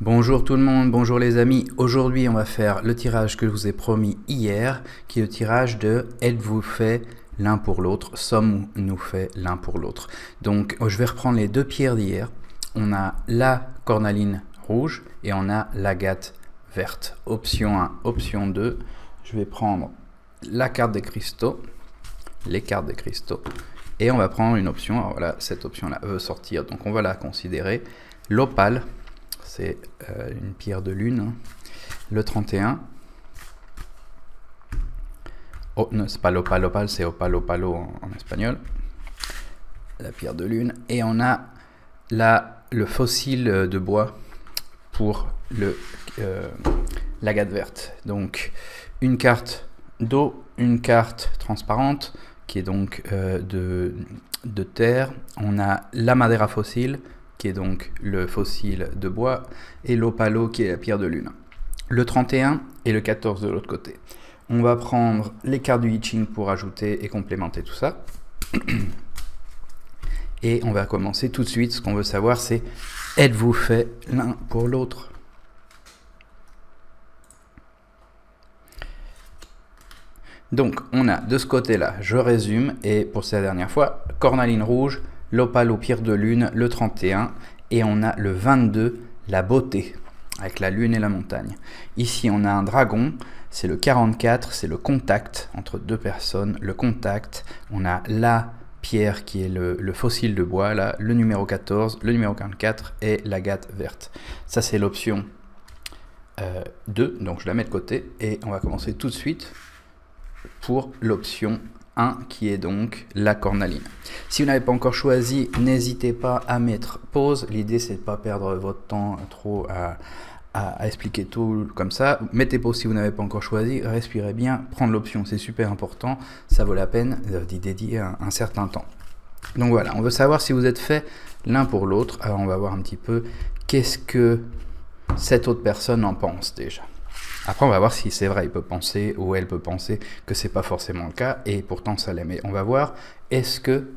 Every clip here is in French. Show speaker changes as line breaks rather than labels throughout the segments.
Bonjour tout le monde, bonjour les amis. Aujourd'hui, on va faire le tirage que je vous ai promis hier, qui est le tirage de êtes-vous fait l'un pour l'autre, sommes-nous fait l'un pour l'autre. Donc, je vais reprendre les deux pierres d'hier. On a la cornaline rouge et on a l'agate verte. Option 1, option 2. Je vais prendre la carte des cristaux, les cartes des cristaux, et on va prendre une option. Alors voilà, cette option-là veut sortir, donc on va la considérer. L'opale. C'est une pierre de lune, le 31. Oh, non, c'est pas l'opale, l'opale, c'est opalo palo en espagnol. La pierre de lune. Et on a le fossile de bois pour l'agate verte. Donc, une carte d'eau, une carte transparente, qui est donc de terre. On a la madeira fossile, qui est donc le fossile de bois, et l'opalo, qui est la pierre de lune. Le 31 et le 14 de l'autre côté. On va prendre les cartes du I Ching pour ajouter et complémenter tout ça. Et on va commencer tout de suite. Ce qu'on veut savoir, c'est êtes-vous fait l'un pour l'autre? Donc, on a de ce côté-là, je résume, et pour cette dernière fois, cornaline rouge, l'opale aux pierres de lune, le 31, et on a le 22, la beauté, avec la lune et la montagne. Ici, on a un dragon, c'est le 44, c'est le contact entre deux personnes, le contact. On a la pierre qui est le fossile de bois, là, le numéro 14, le numéro 44 et l'agate verte. Ça, c'est l'option 2, donc je la mets de côté, et on va commencer tout de suite pour l'option 1 qui est donc la cornaline. Si vous n'avez pas encore choisi, n'hésitez pas à mettre pause. L'idée, c'est de ne pas perdre votre temps trop à expliquer tout comme ça. Mettez pause si vous n'avez pas encore choisi, respirez bien, prendre l'option, c'est super important, ça vaut la peine d'y dédier un certain temps. Donc voilà, on veut savoir si vous êtes fait l'un pour l'autre. Alors on va voir un petit peu qu'est-ce que cette autre personne en pense déjà. Après, on va voir si c'est vrai, il peut penser ou elle peut penser que c'est pas forcément le cas, et pourtant ça l'est. Mais on va voir, est-ce que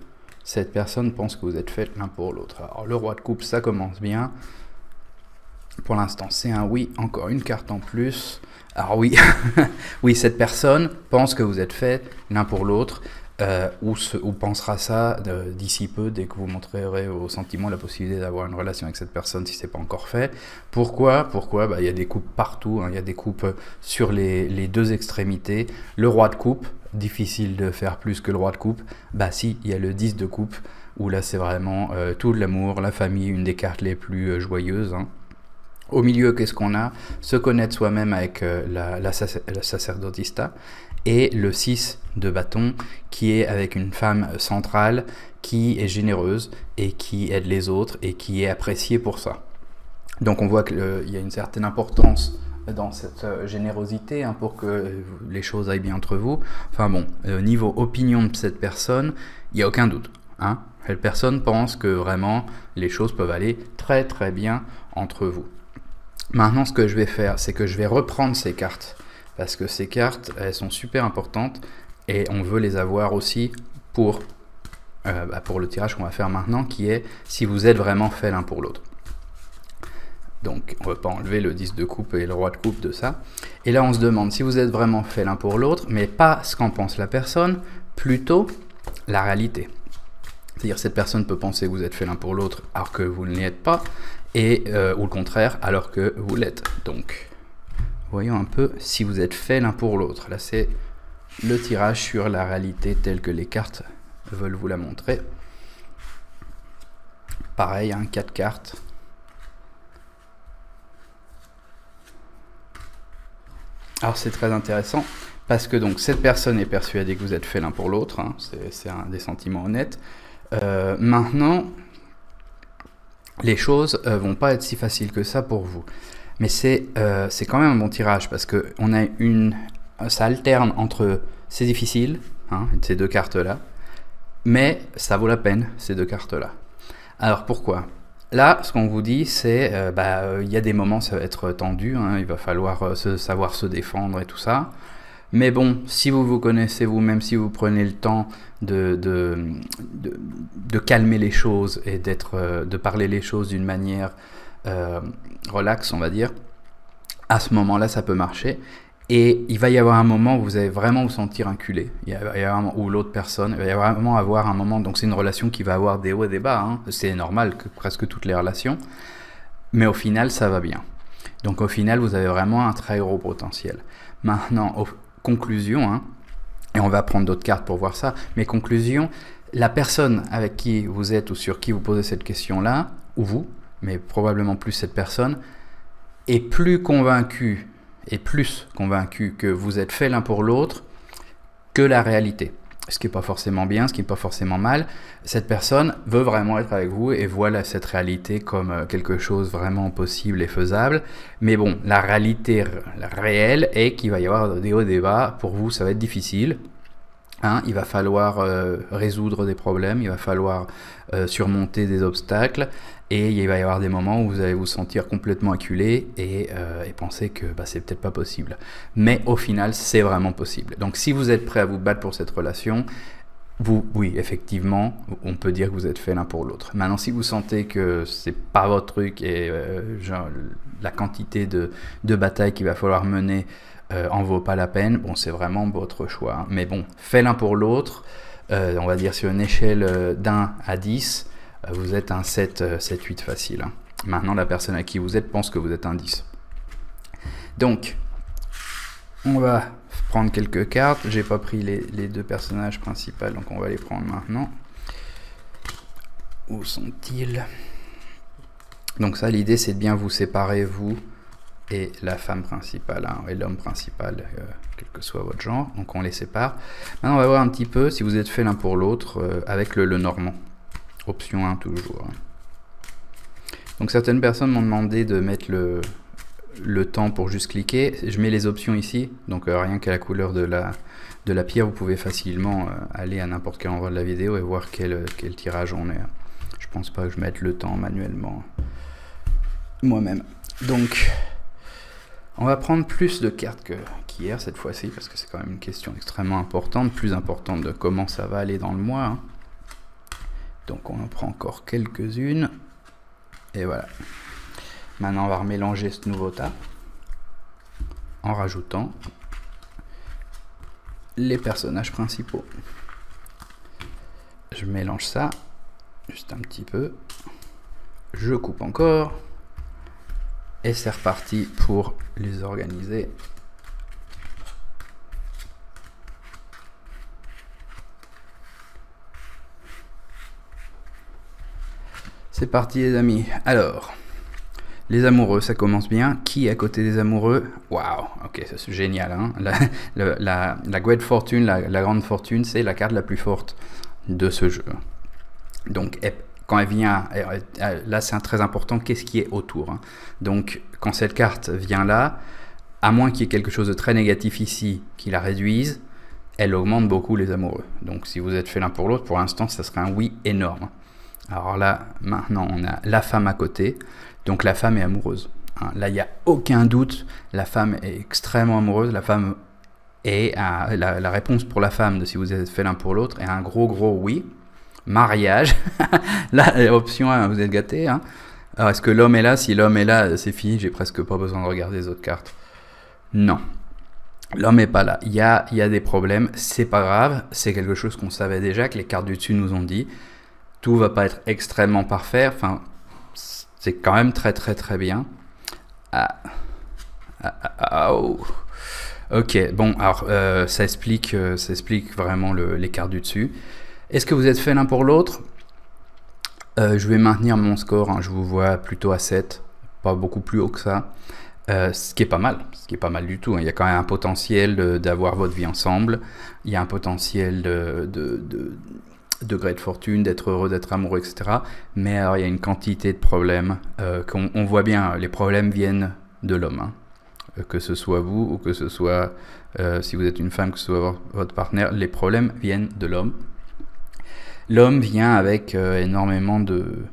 cette personne pense que vous êtes fait l'un pour l'autre? Alors, le roi de coupe, ça commence bien. Pour l'instant, c'est un oui, encore une carte en plus. Alors oui, oui, cette personne pense que vous êtes fait l'un pour l'autre, ou pensera ça d'ici peu, dès que vous montrerez vos sentiments la possibilité d'avoir une relation avec cette personne si ce n'est pas encore fait. Pourquoi? Il y a des coupes partout, hein, il y a des coupes sur les deux extrémités. Le roi de coupe, difficile de faire plus que le roi de coupe. Si, il y a le 10 de coupe, où là c'est vraiment tout l'amour, la famille, une des cartes les plus joyeuses, hein. Au milieu, qu'est-ce qu'on a? Se connaître soi-même avec la sacerdotista, et le 6 de bâton qui est avec une femme centrale qui est généreuse et qui aide les autres et qui est appréciée pour ça. Donc on voit qu'il y a une certaine importance dans cette générosité, hein, pour que les choses aillent bien entre vous. Enfin bon, niveau opinion de cette personne, il n'y a aucun doute, hein. Cette personne pense que vraiment les choses peuvent aller très très bien entre vous. Maintenant, ce que je vais faire, c'est que je vais reprendre ces cartes, parce que ces cartes, elles sont super importantes, et on veut les avoir aussi pour le tirage qu'on va faire maintenant, qui est si vous êtes vraiment fait l'un pour l'autre. Donc, on ne va pas enlever le 10 de coupe et le roi de coupe de ça. Et là, on se demande si vous êtes vraiment fait l'un pour l'autre, mais pas ce qu'en pense la personne, plutôt la réalité. C'est-à-dire, cette personne peut penser que vous êtes fait l'un pour l'autre alors que vous ne l'êtes pas, et ou le contraire alors que vous l'êtes. Donc, voyons un peu si vous êtes fait l'un pour l'autre. Là, c'est le tirage sur la réalité telle que les cartes veulent vous la montrer. Pareil, 4 cartes. Alors, c'est très intéressant parce que donc cette personne est persuadée que vous êtes fait l'un pour l'autre, hein. C'est un des sentiments honnêtes. Maintenant, les choses vont pas être si faciles que ça pour vous. Mais c'est quand même un bon tirage, parce que ça alterne entre c'est difficile, hein, ces deux cartes-là, mais ça vaut la peine, ces deux cartes-là. Alors pourquoi? Là, ce qu'on vous dit, c'est y a des moments, ça va être tendu, hein, il va falloir savoir se défendre et tout ça. Mais bon, si vous vous connaissez vous-même, si vous prenez le temps de calmer les choses et de parler les choses d'une manière relax, on va dire, à ce moment-là, ça peut marcher. Et il va y avoir un moment où vous allez vraiment vous sentir inculé. Ou l'autre personne, il va y vraiment avoir un moment. Donc c'est une relation qui va avoir des hauts et des bas. Hein. C'est normal que presque toutes les relations. Mais au final, ça va bien. Donc au final, vous avez vraiment un très gros potentiel. Maintenant, conclusion, hein, et on va prendre d'autres cartes pour voir ça. Mais conclusion, la personne avec qui vous êtes ou sur qui vous posez cette question-là, ou vous, mais probablement plus cette personne, est plus convaincue que vous êtes fait l'un pour l'autre que la réalité. Ce qui n'est pas forcément bien, ce qui n'est pas forcément mal. Cette personne veut vraiment être avec vous et voit cette réalité comme quelque chose vraiment possible et faisable. Mais bon, la réalité réelle est qu'il va y avoir des hauts et des bas. Pour vous, ça va être difficile. Hein, il va falloir résoudre des problèmes, il va falloir surmonter des obstacles. Et il va y avoir des moments où vous allez vous sentir complètement acculé et penser que c'est peut-être pas possible. Mais au final, c'est vraiment possible. Donc si vous êtes prêt à vous battre pour cette relation, oui, effectivement, on peut dire que vous êtes fait l'un pour l'autre. Maintenant, si vous sentez que c'est pas votre truc et la quantité de batailles qu'il va falloir mener en vaut pas la peine, bon, c'est vraiment votre choix. Hein. Mais bon, fait l'un pour l'autre, on va dire sur une échelle d'1 à 10, vous êtes un 7-8 facile. Hein. Maintenant, la personne à qui vous êtes pense que vous êtes un 10. Donc, on va prendre quelques cartes. J'ai pas pris les deux personnages principaux, donc on va les prendre maintenant. Où sont-ils? Donc ça, l'idée, c'est de bien vous séparer, vous et la femme principale, hein, et l'homme principal, quel que soit votre genre. Donc on les sépare. Maintenant, on va voir un petit peu si vous êtes fait l'un pour l'autre avec le normand. Option 1 toujours. Donc certaines personnes m'ont demandé de mettre le temps pour juste cliquer. Je mets les options ici, donc rien qu'à la couleur de la pierre, vous pouvez facilement aller à n'importe quel endroit de la vidéo et voir quel tirage on est. Je pense pas que je mette le temps manuellement moi-même. Donc on va prendre plus de cartes qu'hier cette fois-ci, parce que c'est quand même une question extrêmement importante, plus importante de comment ça va aller dans le mois. Hein. Donc on en prend encore quelques-unes. Et voilà. Maintenant on va remélanger ce nouveau tas en rajoutant les personnages principaux. Je mélange ça juste un petit peu. Je coupe encore. Et c'est reparti pour les organiser. C'est parti les amis. Alors, les amoureux, ça commence bien. Qui est à côté des amoureux? Waouh, ok, ça c'est génial. Hein. La Great Fortune, la grande fortune, c'est la carte la plus forte de ce jeu. Donc, quand elle vient, là c'est très important, qu'est-ce qui est autour. Hein. Donc, quand cette carte vient là, à moins qu'il y ait quelque chose de très négatif ici qui la réduise, elle augmente beaucoup les amoureux. Donc, si vous êtes fait l'un pour l'autre, pour l'instant, ça serait un oui énorme. Alors là, maintenant, on a la femme à côté. Donc, la femme est amoureuse. Hein. Là, il n'y a aucun doute. La femme est extrêmement amoureuse. La femme est... la réponse pour la femme, de si vous êtes fait l'un pour l'autre, est un gros oui. Mariage. Là, option 1, vous êtes gâtés. Hein. Alors, est-ce que l'homme est là? Si l'homme est là, c'est fini. J'ai presque pas besoin de regarder les autres cartes. Non. L'homme n'est pas là. Il y a des problèmes. C'est pas grave. C'est quelque chose qu'on savait déjà, que les cartes du dessus nous ont dit. Tout va pas être extrêmement parfait. Enfin, c'est quand même très bien. Oh. Ok, bon, alors ça explique vraiment les cartes du dessus. Est-ce que vous êtes fait l'un pour l'autre? Je vais maintenir mon score. Hein, je vous vois plutôt à 7, pas beaucoup plus haut que ça. Ce qui est pas mal du tout. Hein. Il y a quand même un potentiel d'avoir votre vie ensemble. Il y a un potentiel de Great Fortune, d'être heureux, d'être amoureux, etc. Mais alors, il y a une quantité de problèmes qu'on voit bien. Les problèmes viennent de l'homme. Hein. Que ce soit vous ou que ce soit, si vous êtes une femme, que ce soit votre partenaire, les problèmes viennent de l'homme. L'homme vient avec énormément de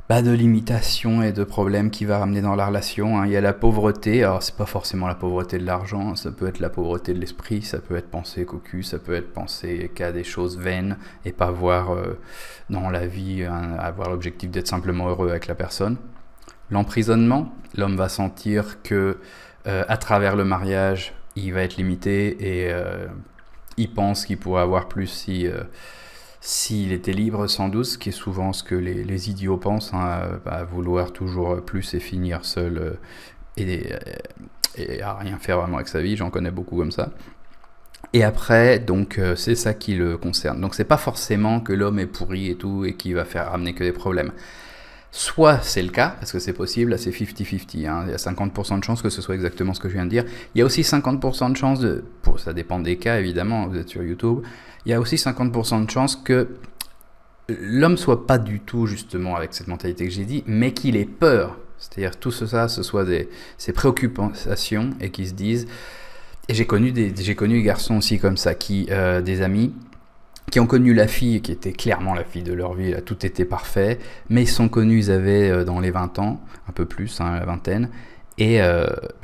limitations et de problèmes qu'il va ramener dans la relation. Hein. Il y a la pauvreté, alors c'est pas forcément la pauvreté de l'argent, ça peut être la pauvreté de l'esprit, ça peut être penser cocu, ça peut être penser qu'à des choses vaines et pas voir dans la vie avoir l'objectif d'être simplement heureux avec la personne. l'emprisonnement. L'homme va sentir que à travers le mariage, il va être limité et il pense qu'il pourrait avoir plus si s'il était libre, sans doute, ce qui est souvent ce que les idiots pensent, hein, à vouloir toujours plus et finir seul et, et à rien faire vraiment avec sa vie. J'en connais beaucoup comme ça. Et après, donc, c'est ça qui le concerne. Donc, c'est pas forcément que l'homme est pourri et tout et qui va faire ramener que des problèmes. Soit c'est le cas, parce que c'est possible, là c'est 50-50, hein. Il y a 50% de chances que ce soit exactement ce que je viens de dire. Il y a aussi 50% de chances, ça dépend des cas évidemment, vous êtes sur YouTube, il y a aussi 50% de chances que l'homme soit pas du tout justement avec cette mentalité que j'ai dit, mais qu'il ait peur. C'est-à-dire tout ça, ce soit ses préoccupations et qu'ils se disent... Et j'ai connu des garçons aussi comme ça, des amis, qui ont connu la fille, qui était clairement la fille de leur vie, là, tout était parfait, mais ils sont connus, ils avaient dans les 20 ans, un peu plus, hein, la vingtaine, et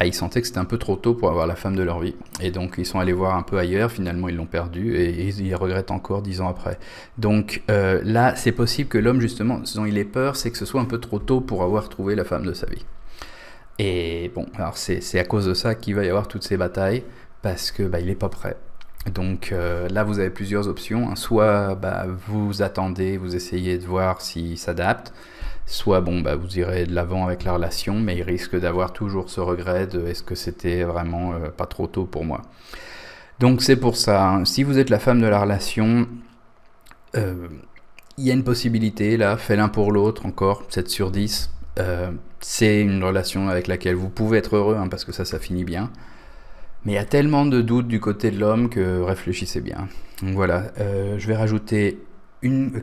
ils sentaient que c'était un peu trop tôt pour avoir la femme de leur vie. Et donc ils sont allés voir un peu ailleurs, finalement ils l'ont perdue, et ils regrettent encore 10 ans après. Donc là, c'est possible que l'homme, justement, ce dont il ait peur, c'est que ce soit un peu trop tôt pour avoir trouvé la femme de sa vie. Et bon, alors c'est à cause de ça qu'il va y avoir toutes ces batailles, parce que il n'est pas prêt. Donc là, vous avez plusieurs options, hein. Soit vous attendez, vous essayez de voir s'il s'adapte, soit vous irez de l'avant avec la relation, mais il risque d'avoir toujours ce regret de est-ce que c'était vraiment pas trop tôt pour moi. Donc c'est pour ça, hein. Si vous êtes la femme de la relation, il y a une possibilité là, fait l'un pour l'autre encore, 7 sur 10. C'est une relation avec laquelle vous pouvez être heureux, hein, parce que ça finit bien. Mais il y a tellement de doutes du côté de l'homme que réfléchissez bien. Donc voilà, je vais rajouter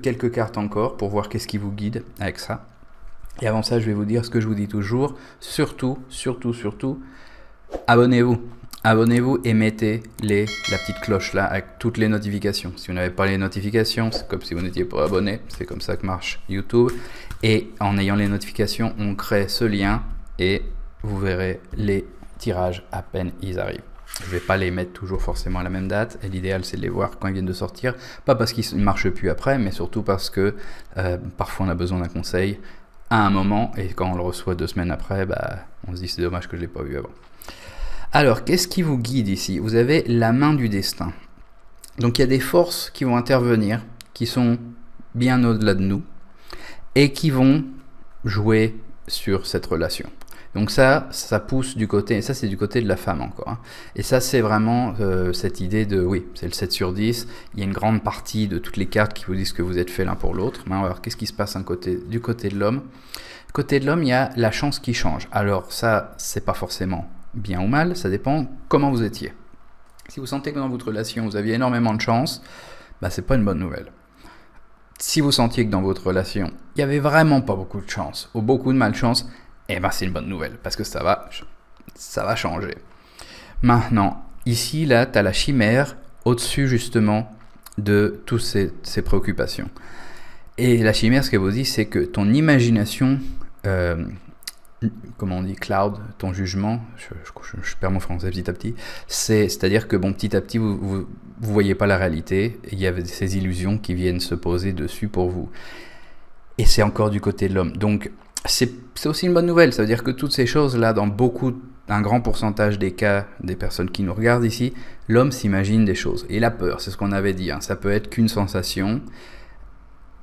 quelques cartes encore pour voir qu'est-ce qui vous guide avec ça. Et avant ça, je vais vous dire ce que je vous dis toujours. Surtout, abonnez-vous. Abonnez-vous et mettez la petite cloche là avec toutes les notifications. Si vous n'avez pas les notifications, c'est comme si vous n'étiez pas abonné. C'est comme ça que marche YouTube. Et en ayant les notifications, on crée ce lien et vous verrez les tirages à peine ils arrivent. Je ne vais pas les mettre toujours forcément à la même date, et l'idéal c'est de les voir quand ils viennent de sortir, pas parce qu'ils ne marchent plus après, mais surtout parce que parfois on a besoin d'un conseil à un moment, et quand on le reçoit 2 semaines après, on se dit c'est dommage que je ne l'ai pas vu avant. Alors, qu'est-ce qui vous guide ici? Vous avez la main du destin. Donc il y a des forces qui vont intervenir, qui sont bien au-delà de nous, et qui vont jouer sur cette relation. Donc ça pousse du côté, et ça c'est du côté de la femme encore, hein. Et ça c'est vraiment cette idée de, oui, c'est le 7 sur 10, il y a une grande partie de toutes les cartes qui vous disent que vous êtes fait l'un pour l'autre. Mais alors qu'est-ce qui se passe du côté de l'homme? Du côté de l'homme, il y a la chance qui change. Alors ça, c'est pas forcément bien ou mal, ça dépend comment vous étiez. Si vous sentez que dans votre relation vous aviez énormément de chance, c'est pas une bonne nouvelle. Si vous sentiez que dans votre relation il n'y avait vraiment pas beaucoup de chance ou beaucoup de malchance, c'est une bonne nouvelle, parce que ça va changer. Maintenant, ici, là, tu as la chimère au-dessus, justement, de toutes ces préoccupations. Et la chimère, ce qu'elle vous dit, c'est que ton imagination, comment on dit, cloud, ton jugement, je perds mon français petit à petit, c'est-à-dire que, petit à petit, vous voyez pas la réalité, et il y a ces illusions qui viennent se poser dessus pour vous. Et c'est encore du côté de l'homme. Donc, c'est aussi une bonne nouvelle, ça veut dire que toutes ces choses-là, dans un grand pourcentage des cas des personnes qui nous regardent ici, l'homme s'imagine des choses. Et la peur, c'est ce qu'on avait dit, hein, ça peut être qu'une sensation.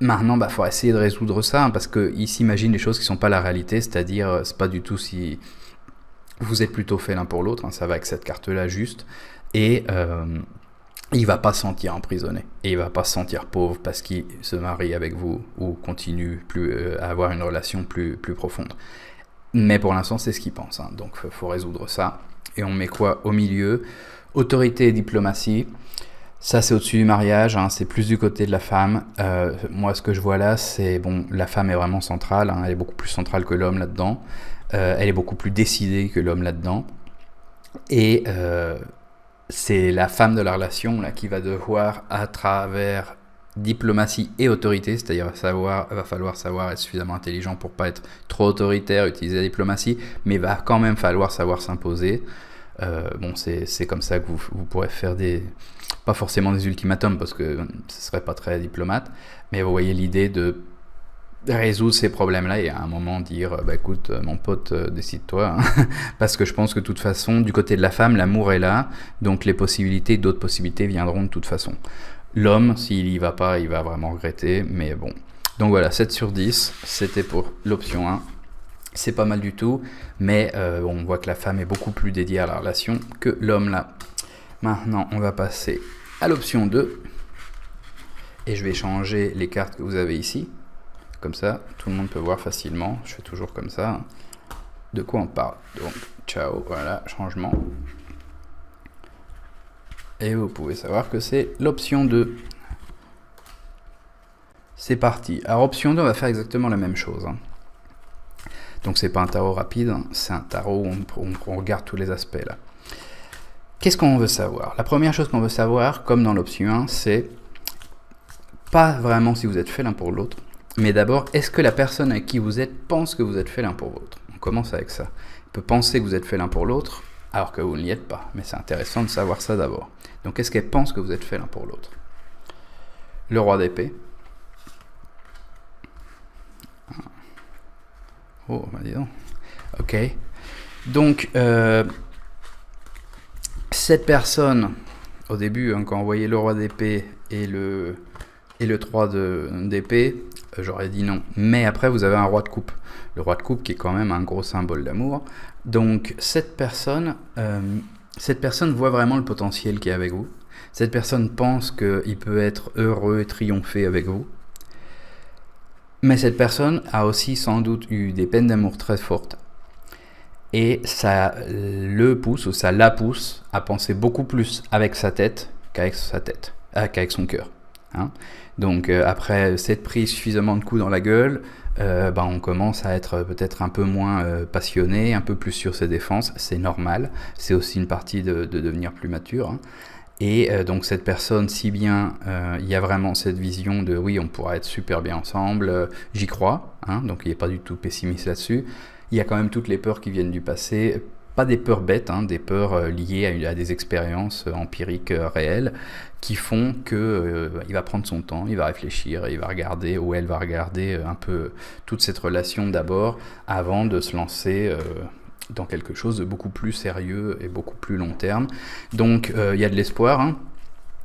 Maintenant, il faut essayer de résoudre ça, hein, parce qu'il s'imagine des choses qui ne sont pas la réalité, c'est-à-dire, c'est pas du tout si vous êtes plutôt fait l'un pour l'autre, hein, ça va avec cette carte-là juste, et il va pas se sentir emprisonné, et il va pas se sentir pauvre parce qu'il se marie avec vous ou continue à avoir une relation plus profonde. Mais pour l'instant, c'est ce qu'il pense, hein. Donc il faut résoudre ça. Et on met quoi au milieu? Autorité et diplomatie. Ça, c'est au-dessus du mariage, hein, c'est plus du côté de la femme. Moi, ce que je vois là, c'est, la femme est vraiment centrale, hein, elle est beaucoup plus centrale que l'homme là-dedans. Elle est beaucoup plus décidée que l'homme là-dedans. Et c'est la femme de la relation là, qui va devoir, à travers diplomatie et autorité, c'est-à-dire va falloir savoir être suffisamment intelligent pour pas être trop autoritaire, utiliser la diplomatie, mais va quand même falloir savoir s'imposer. C'est comme ça que vous pourrez faire pas forcément des ultimatums, parce que ce serait pas très diplomate, mais vous voyez l'idée résoudre ces problèmes-là et à un moment dire bah écoute mon pote décide-toi hein. Parce que je pense que de toute façon du côté de la femme l'amour est là, donc d'autres possibilités viendront de toute façon. L'homme s'il y va pas il va vraiment regretter, mais bon. Donc voilà, 7 sur 10 c'était pour l'option 1. C'est pas mal du tout, mais on voit que la femme est beaucoup plus dédiée à la relation que l'homme là. Maintenant on va passer à l'option 2 et je vais changer les cartes que vous avez ici. Comme ça, tout le monde peut voir facilement. Je fais toujours comme ça. De quoi on parle? Donc, ciao, voilà, changement. Et vous pouvez savoir que c'est l'option 2. C'est parti. Alors, option 2, on va faire exactement la même chose. Hein. Donc, c'est pas un tarot rapide, hein. C'est un tarot où on regarde tous les aspects là. Qu'est-ce qu'on veut savoir? La première chose qu'on veut savoir, comme dans l'option 1, c'est pas vraiment si vous êtes fait l'un pour l'autre. Mais d'abord, est-ce que la personne avec qui vous êtes pense que vous êtes fait l'un pour l'autre? On commence avec ça. Il peut penser que vous êtes fait l'un pour l'autre, alors que vous n'y êtes pas. Mais c'est intéressant de savoir ça d'abord. Donc, est-ce qu'elle pense que vous êtes fait l'un pour l'autre? Le roi d'épée. Oh, bah dis donc. Ok. Donc, cette personne, au début, hein, quand on voyait le roi d'épée et le 3 d'épée, j'aurais dit non. Mais après, vous avez un roi de coupe. Le roi de coupe qui est quand même un gros symbole d'amour. Donc, cette personne voit vraiment le potentiel qui est avec vous. Cette personne pense qu'il peut être heureux et triompher avec vous. Mais cette personne a aussi sans doute eu des peines d'amour très fortes. Et ça le pousse, ou ça la pousse à penser beaucoup plus avec sa tête qu'avec son cœur. Hein. Donc après s'être pris suffisamment de coups dans la gueule, on commence à être peut-être un peu moins passionné, un peu plus sur ses défenses, c'est normal, c'est aussi une partie de devenir plus mature. Hein. Et donc cette personne, si bien il y a vraiment cette vision de oui on pourra être super bien ensemble, j'y crois, hein, donc il n'est pas du tout pessimiste là-dessus, il y a quand même toutes les peurs qui viennent du passé, pas des peurs bêtes, hein, des peurs liées à des expériences empiriques réelles qui font que il va prendre son temps, il va réfléchir, il va regarder, ou elle va regarder un peu toute cette relation d'abord avant de se lancer dans quelque chose de beaucoup plus sérieux et beaucoup plus long terme. Donc il y a de l'espoir, hein.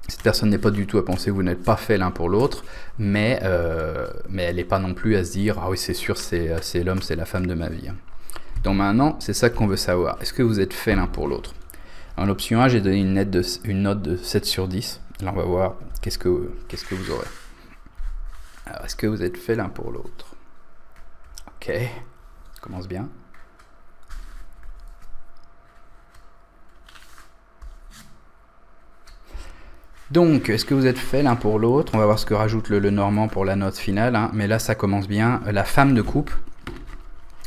Cette personne n'est pas du tout à penser que vous n'êtes pas fait l'un pour l'autre, mais elle n'est pas non plus à se dire ah oui c'est sûr c'est l'homme, c'est la femme de ma vie. Donc maintenant, c'est ça qu'on veut savoir. Est-ce que vous êtes fait l'un pour l'autre? En option 1, j'ai donné une note de 7 sur 10. Là, on va voir qu'est-ce que vous aurez. Alors, est-ce que vous êtes fait l'un pour l'autre? Ok, ça commence bien. Donc, est-ce que vous êtes fait l'un pour l'autre? On va voir ce que rajoute le Normand pour la note finale. Hein. Mais là, ça commence bien. La femme de coupe.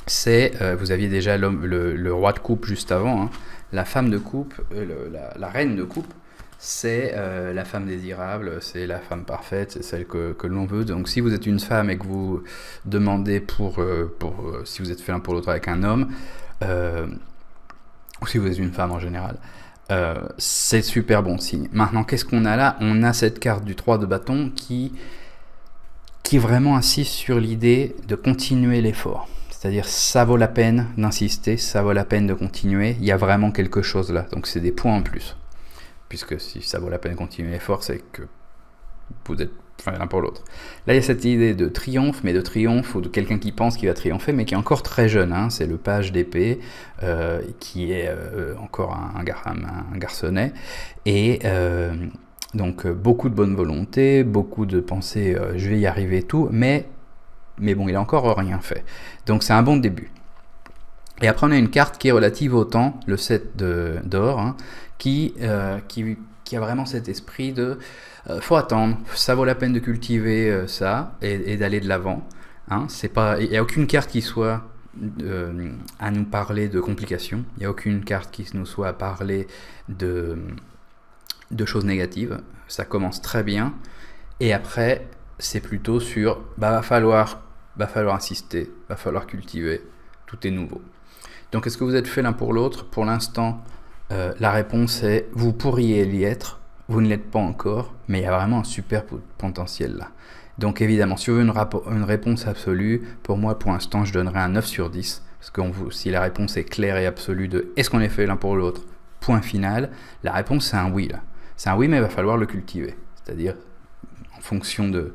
C'est, vous aviez déjà le roi de coupe juste avant, hein. La femme de coupe, la reine de coupe, c'est la femme désirable, c'est la femme parfaite, c'est celle que l'on veut. Donc si vous êtes une femme et que vous demandez si vous êtes fait l'un pour l'autre avec un homme, ou si vous êtes une femme en général, c'est super bon signe. Maintenant, qu'est-ce qu'on a là? On a cette carte du 3 de bâton qui vraiment insiste sur l'idée de continuer l'effort. C'est-à-dire, ça vaut la peine d'insister, ça vaut la peine de continuer. Il y a vraiment quelque chose là. Donc, c'est des points en plus. Puisque si ça vaut la peine de continuer l'effort, c'est que vous êtes l'un pour l'autre. Là, il y a cette idée de triomphe, mais de triomphe ou de quelqu'un qui pense qu'il va triompher, mais qui est encore très jeune. Hein. C'est le page d'épée, qui est encore un garçonnet. Et donc, beaucoup de bonne volonté, beaucoup de pensées, je vais y arriver, tout, mais bon, il n'a encore rien fait. Donc c'est un bon début. Et après, on a une carte qui est relative au temps, le 7 d'or, hein, qui a vraiment cet esprit de faut attendre, ça vaut la peine de cultiver ça et d'aller de l'avant. Hein. Il n'y a aucune carte qui soit à nous parler de complications, il n'y a aucune carte qui nous soit à parler de choses négatives. Ça commence très bien. Et après, c'est plutôt sur va falloir insister, va falloir cultiver, tout est nouveau. Donc est-ce que vous êtes fait l'un pour l'autre? Pour l'instant, la réponse est vous pourriez y être, vous ne l'êtes pas encore, mais il y a vraiment un super potentiel là. Donc évidemment, si vous voulez une réponse absolue, pour moi, pour l'instant, je donnerais un 9 sur 10. Parce que si la réponse est claire et absolue de est-ce qu'on est fait l'un pour l'autre, point final, la réponse c'est un oui là. C'est un oui, mais il va falloir le cultiver. C'est-à-dire, en fonction de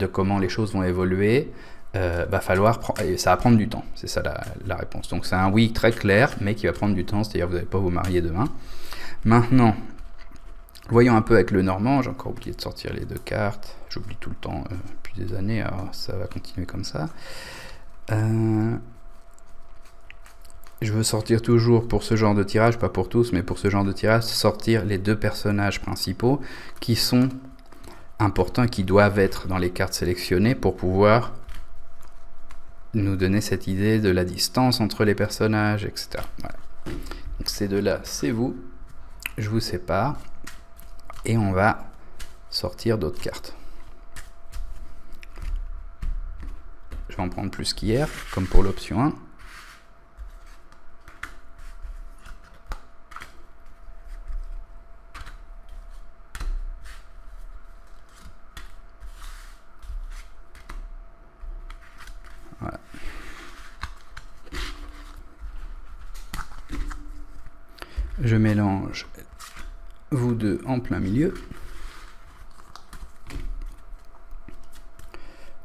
comment les choses vont évoluer, va falloir ça va prendre du temps. C'est ça la réponse. Donc c'est un oui très clair, mais qui va prendre du temps, c'est-à-dire vous n'allez pas vous marier demain. Maintenant, voyons un peu avec le normand. J'ai encore oublié de sortir les deux cartes. J'oublie tout le temps depuis des années, alors ça va continuer comme ça. Je veux sortir toujours pour ce genre de tirage, pas pour tous, mais pour ce genre de tirage, sortir les deux personnages principaux qui sont importants, qui doivent être dans les cartes sélectionnées pour pouvoir nous donner cette idée de la distance entre les personnages, etc. Voilà. Donc ces deux-là, c'est vous. Je vous sépare. Et on va sortir d'autres cartes. Je vais en prendre plus qu'hier, comme pour l'option 1. Voilà. Je mélange vous deux en plein milieu.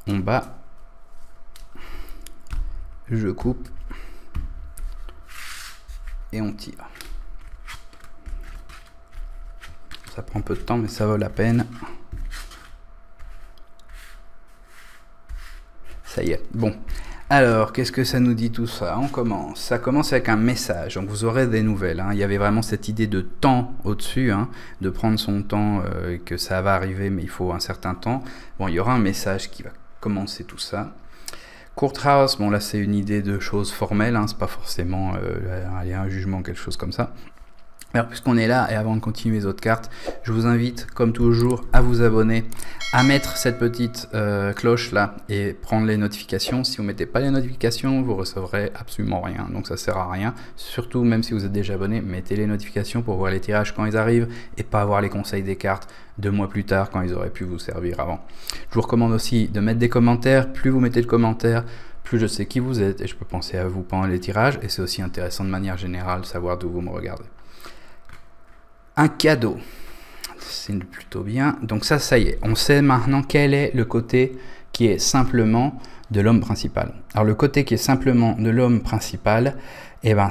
On bat. Je coupe. Et on tire. Ça prend peu de temps, mais ça vaut la peine. Ça y est. Bon. Alors, qu'est-ce que ça nous dit tout ça? On commence. Ça commence avec un message. Donc, vous aurez des nouvelles. Il y avait vraiment cette idée de temps au-dessus, de prendre son temps, que ça va arriver, mais il faut un certain temps. Bon, il y aura un message qui va commencer tout ça. Courthouse, bon là c'est une idée de choses formelles, c'est pas forcément un jugement, quelque chose comme ça. Alors puisqu'on est là, et avant de continuer les autres cartes, je vous invite comme toujours à vous abonner, à mettre cette petite cloche là et prendre les notifications. Si vous ne mettez pas les notifications, vous recevrez absolument rien, donc ça sert à rien. Surtout même si vous êtes déjà abonné, mettez les notifications pour voir les tirages quand ils arrivent et pas avoir les conseils des cartes 2 mois plus tard quand ils auraient pu vous servir avant. Je vous recommande aussi de mettre des commentaires. Plus vous mettez de commentaires, plus je sais qui vous êtes et je peux penser à vous pendant les tirages, et c'est aussi intéressant de manière générale de savoir d'où vous me regardez. Un cadeau, c'est plutôt bien. Donc ça y est, on sait maintenant quel est le côté qui est simplement de l'homme principal. Alors le côté qui est simplement de l'homme principal,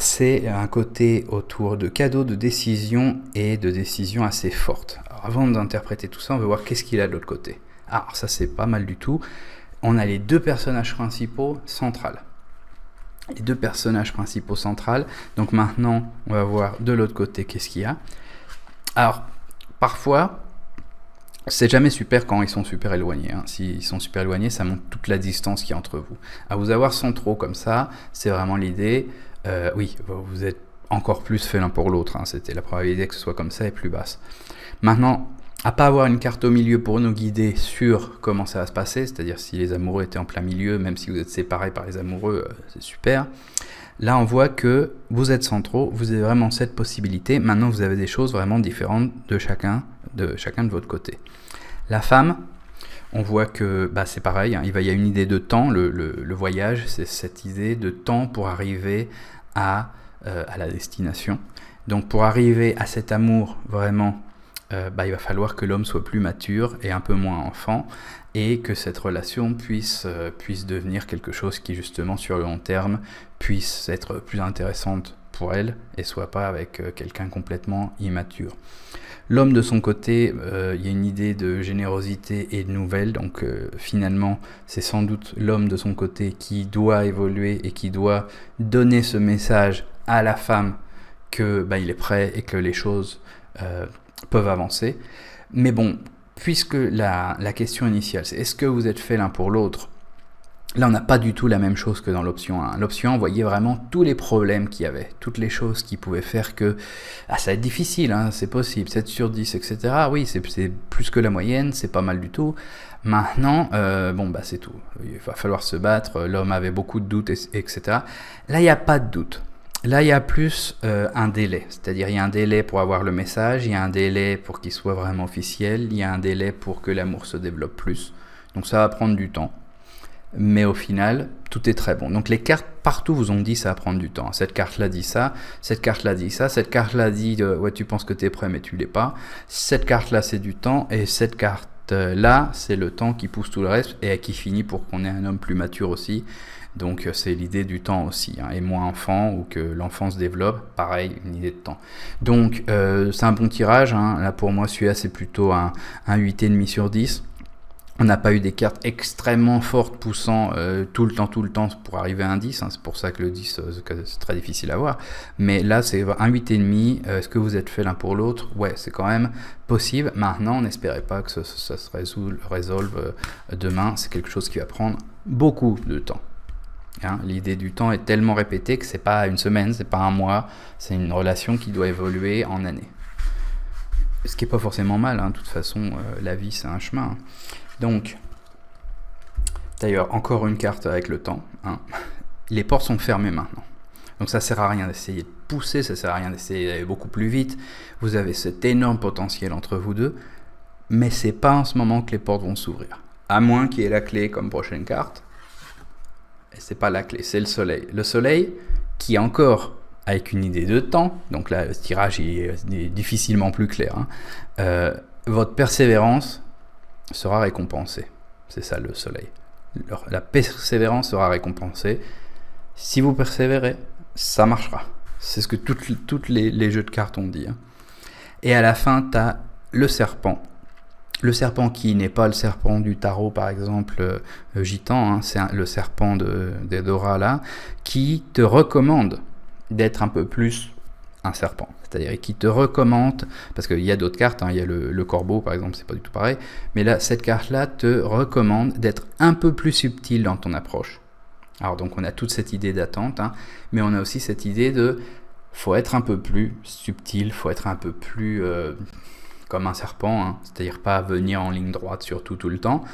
c'est un côté autour de cadeaux, de décisions et de décisions assez fortes. Alors avant d'interpréter tout ça, on va voir qu'est-ce qu'il a de l'autre côté. Alors ça c'est pas mal du tout. On a les deux personnages principaux centrales. Les deux personnages principaux centrales. Donc maintenant, on va voir de l'autre côté qu'est-ce qu'il y a. Alors, parfois, c'est jamais super quand ils sont super éloignés. S'ils sont super éloignés, ça montre toute la distance qu'il y a entre vous. À vous avoir centraux comme ça, c'est vraiment l'idée. Oui, vous êtes encore plus fait l'un pour l'autre. C'était la probabilité que ce soit comme ça est plus basse. Maintenant, à pas avoir une carte au milieu pour nous guider sur comment ça va se passer, c'est-à-dire si les amoureux étaient en plein milieu, même si vous êtes séparés par les amoureux, c'est super. Là, on voit que vous êtes centraux, vous avez vraiment cette possibilité. Maintenant, vous avez des choses vraiment différentes de chacun de votre côté. La femme, on voit que c'est pareil, il y a une idée de temps. Le voyage, c'est cette idée de temps pour arriver à la destination. Donc, pour arriver à cet amour vraiment, il va falloir que l'homme soit plus mature et un peu moins enfant, et que cette relation puisse devenir quelque chose qui, justement, sur le long terme, puisse être plus intéressante pour elle et soit pas avec quelqu'un complètement immature. L'homme, de son côté, il y a une idée de générosité et de nouvelles, donc finalement, c'est sans doute l'homme de son côté qui doit évoluer et qui doit donner ce message à la femme que il est prêt et que les choses peuvent avancer. Mais bon, puisque la question initiale, c'est est-ce que vous êtes fait l'un pour l'autre? Là, on n'a pas du tout la même chose que dans l'option 1. L'option 1, on voyait vraiment tous les problèmes qu'il y avait, toutes les choses qui pouvaient faire que ça va être difficile, c'est possible, 7 sur 10, etc. Oui, c'est plus que la moyenne, c'est pas mal du tout. Maintenant, c'est tout. Il va falloir se battre, l'homme avait beaucoup de doutes, etc. Là, il n'y a pas de doute. Là, il y a plus un délai, c'est-à-dire il y a un délai pour avoir le message, il y a un délai pour qu'il soit vraiment officiel, il y a un délai pour que l'amour se développe plus. Donc ça va prendre du temps. Mais au final, tout est très bon. Donc les cartes partout vous ont dit ça va prendre du temps. Cette carte-là dit ça, cette carte-là dit ça, cette carte-là dit ouais tu penses que tu es prêt mais tu l'es pas. Cette carte-là c'est du temps et cette carte-là c'est le temps qui pousse tout le reste et qui finit pour qu'on ait un homme plus mature aussi. Donc c'est l'idée du temps aussi, hein, et moins enfant ou que l'enfant se développe, pareil, une idée de temps. Donc c'est un bon tirage, hein. Là pour moi celui-là c'est plutôt un 8,5 sur 10. On n'a pas eu des cartes extrêmement fortes poussant tout le temps pour arriver à un 10, hein. C'est pour ça que le 10 c'est très difficile à voir. Mais là c'est un 8,5, est-ce que vous êtes fait l'un pour l'autre? Ouais, c'est quand même possible. Maintenant on n'espérait pas que ça se résolve demain, c'est quelque chose qui va prendre beaucoup de temps. Hein, l'idée du temps est tellement répétée que c'est pas une semaine, c'est pas un mois, c'est une relation qui doit évoluer en années. Ce qui n'est pas forcément mal, hein, de toute façon, la vie c'est un chemin. Hein. Donc, d'ailleurs, encore une carte avec le temps. Hein. Les portes sont fermées maintenant. Donc ça sert à rien d'essayer de pousser, ça sert à rien d'essayer d'aller beaucoup plus vite. Vous avez cet énorme potentiel entre vous deux, mais c'est pas en ce moment que les portes vont s'ouvrir. À moins qu'il y ait la clé comme prochaine carte. Et c'est pas la clé, c'est le soleil. Le soleil qui est encore avec une idée de temps, donc là le tirage est difficilement plus clair, hein. Votre persévérance sera récompensée. C'est ça le soleil. La persévérance sera récompensée. Si vous persévérez, ça marchera. C'est ce que toutes les jeux de cartes ont dit, hein. Et à la fin, tu as le serpent. Le serpent qui n'est pas le serpent du tarot, par exemple, gitan, hein, c'est le serpent d'Edora, là, qui te recommande d'être un peu plus un serpent. C'est-à-dire qui te recommande, parce qu'il y a d'autres cartes, hein, il y a le corbeau, par exemple, c'est pas du tout pareil, mais là, cette carte-là te recommande d'être un peu plus subtil dans ton approche. Alors donc, on a toute cette idée d'attente, hein, mais on a aussi cette idée de faut être un peu plus subtil, faut être un peu plus... comme un serpent, hein, c'est-à-dire pas venir en ligne droite surtout tout le temps.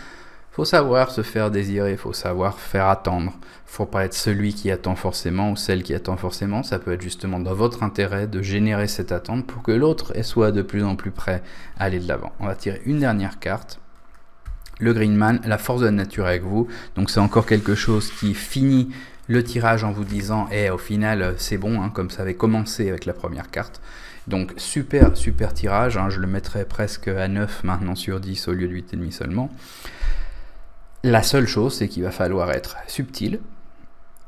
Faut savoir se faire désirer, faut savoir faire attendre. Faut pas être celui qui attend forcément ou celle qui attend forcément. Ça peut être justement dans votre intérêt de générer cette attente pour que l'autre soit de plus en plus prêt à aller de l'avant. On va tirer une dernière carte. Le Green Man, la force de la nature avec vous. Donc c'est encore quelque chose qui finit le tirage en vous disant au final c'est bon, hein, comme ça avait commencé avec la première carte. Donc super tirage, hein, je le mettrais presque à 9 maintenant sur 10 au lieu de 8,5 seulement. La seule chose c'est qu'il va falloir être subtil,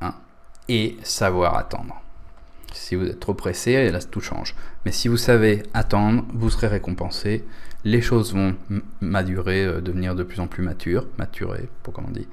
hein, et savoir attendre. Si vous êtes trop pressé, là tout change. Mais si vous savez attendre, vous serez récompensé. Les choses vont madurer, devenir de plus en plus maturer, pour comment on dit.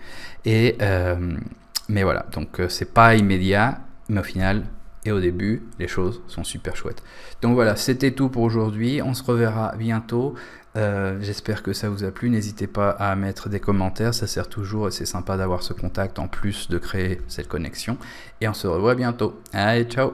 Mais voilà, donc c'est pas immédiat, mais au final, et au début, les choses sont super chouettes. Donc voilà, c'était tout pour aujourd'hui. On se reverra bientôt. J'espère que ça vous a plu. N'hésitez pas à mettre des commentaires, ça sert toujours et c'est sympa d'avoir ce contact en plus de créer cette connexion. Et on se revoit bientôt. Allez, ciao!